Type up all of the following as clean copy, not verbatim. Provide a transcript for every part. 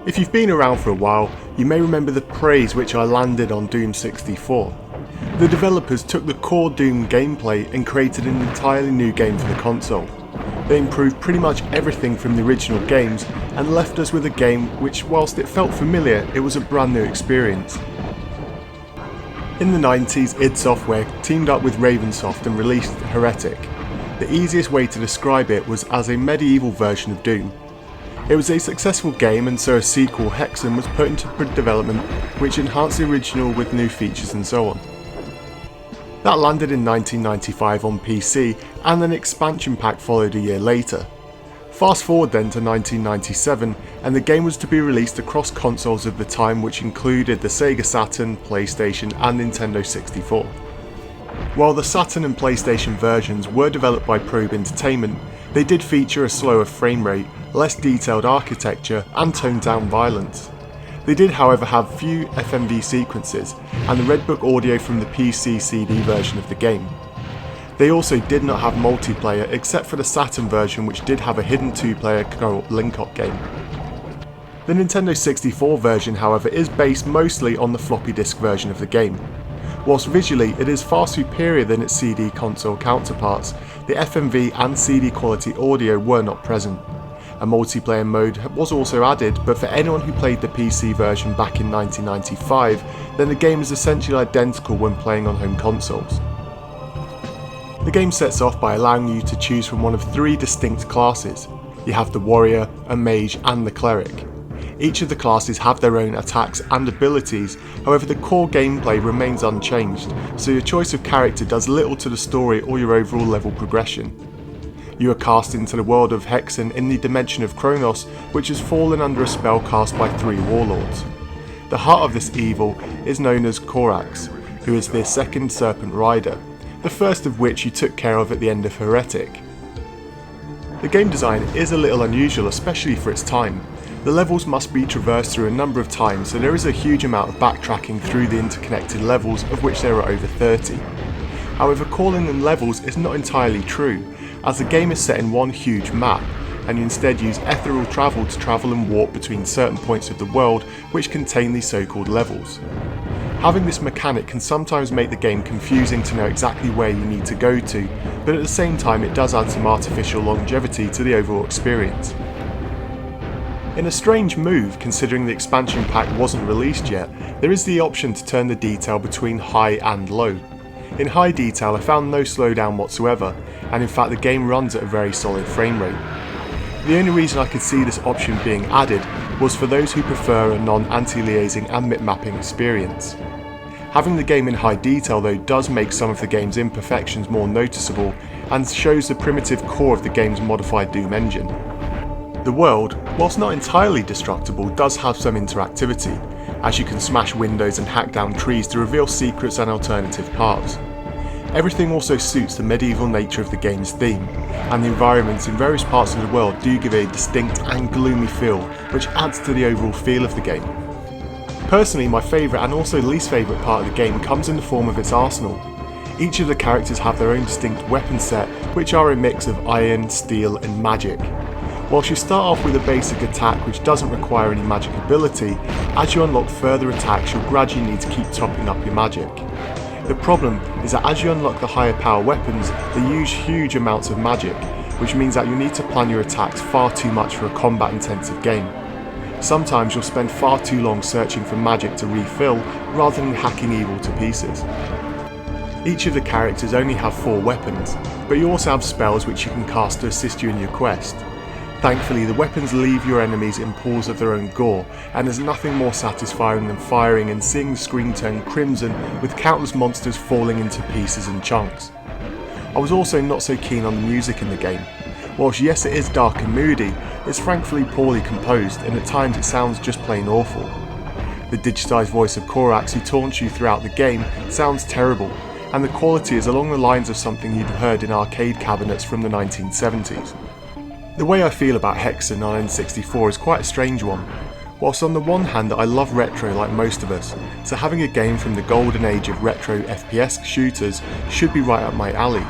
If you've been around for a while, you may remember the praise which I landed on Doom 64. The developers took the core Doom gameplay and created an entirely new game for the console. They improved pretty much everything from the original games and left us with a game which, whilst it felt familiar, it was a brand new experience. In the 90s, id Software teamed up with Ravensoft and released Heretic. The easiest way to describe it was as a medieval version of Doom. It was a successful game, and so a sequel, Hexen, was put into development, which enhanced the original with new features and so on. That landed in 1995 on PC, and an expansion pack followed a year later. Fast forward then to 1997, and the game was to be released across consoles of the time, which included the Sega Saturn, PlayStation and Nintendo 64. While the Saturn and PlayStation versions were developed by Probe Entertainment, they did feature a slower frame rate, less detailed architecture and toned down violence. They did however have few FMV sequences and the Red Book audio from the PC CD version of the game. They also did not have multiplayer except for the Saturn version, which did have a hidden 2-player co-op link-up game. The Nintendo 64 version however is based mostly on the floppy disk version of the game. Whilst visually it is far superior than its CD console counterparts, the FMV and CD quality audio were not present. A multiplayer mode was also added, but for anyone who played the PC version back in 1995, then the game is essentially identical when playing on home consoles. The game sets off by allowing you to choose from one of 3 distinct classes. You have the warrior, a mage and the cleric. Each of the classes have their own attacks and abilities, however the core gameplay remains unchanged, so your choice of character does little to the story or your overall level progression. You are cast into the world of Hexen in the dimension of Kronos, which has fallen under a spell cast by 3 warlords. The heart of this evil is known as Korax, who is the second Serpent Rider, the first of which you took care of at the end of Heretic. The game design is a little unusual, especially for its time. The levels must be traversed through a number of times, so there is a huge amount of backtracking through the interconnected levels, of which there are over 30. However, calling them levels is not entirely true, as the game is set in one huge map, and you instead use ethereal travel to travel and warp between certain points of the world which contain these so-called levels. Having this mechanic can sometimes make the game confusing to know exactly where you need to go to, but at the same time it does add some artificial longevity to the overall experience. In a strange move, considering the expansion pack wasn't released yet, there is the option to turn the detail between high and low. In high detail I found no slowdown whatsoever, and in fact the game runs at a very solid frame rate. The only reason I could see this option being added was for those who prefer a non-anti-aliasing and mip-mapping experience. Having the game in high detail though does make some of the game's imperfections more noticeable and shows the primitive core of the game's modified Doom engine. The world, whilst not entirely destructible, does have some interactivity, as you can smash windows and hack down trees to reveal secrets and alternative paths. Everything also suits the medieval nature of the game's theme, and the environments in various parts of the world do give a distinct and gloomy feel, which adds to the overall feel of the game. Personally, my favourite and also least favourite part of the game comes in the form of its arsenal. Each of the characters have their own distinct weapon set, which are a mix of iron, steel and magic. Whilst you start off with a basic attack which doesn't require any magic ability, as you unlock further attacks you'll gradually need to keep topping up your magic. The problem is that as you unlock the higher power weapons, they use huge amounts of magic, which means that you need to plan your attacks far too much for a combat intensive game. Sometimes you'll spend far too long searching for magic to refill rather than hacking evil to pieces. Each of the characters only have 4 weapons, but you also have spells which you can cast to assist you in your quest. Thankfully, the weapons leave your enemies in pools of their own gore, and there's nothing more satisfying than firing and seeing the screen turn crimson with countless monsters falling into pieces and chunks. I was also not so keen on the music in the game. Whilst yes it is dark and moody, it's frankly poorly composed and at times it sounds just plain awful. The digitised voice of Korax who taunts you throughout the game sounds terrible, and the quality is along the lines of something you'd heard in arcade cabinets from the 1970s. The way I feel about Hexen on N64 is quite a strange one. Whilst on the one hand I love retro like most of us, so having a game from the golden age of retro FPS shooters should be right up my alley.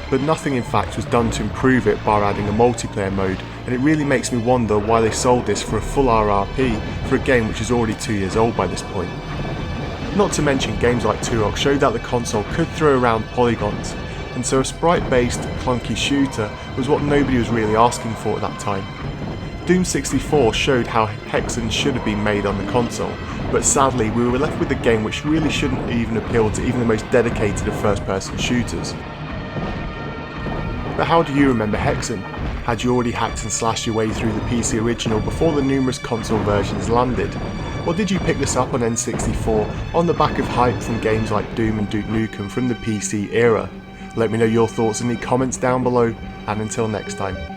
but nothing in fact was done to improve it bar adding a multiplayer mode, and it really makes me wonder why they sold this for a full RRP for a game which is already 2 years old by this point. Not to mention games like Turok showed that the console could throw around polygons, and so a sprite-based clunky shooter was what nobody was really asking for at that time. Doom 64 showed how Hexen should have been made on the console, but sadly we were left with a game which really shouldn't even appeal to even the most dedicated of first-person shooters. But how do you remember Hexen? Had you already hacked and slashed your way through the PC original before the numerous console versions landed? Or did you pick this up on N64 on the back of hype from games like Doom and Duke Nukem from the PC era? Let me know your thoughts in the comments down below, and until next time.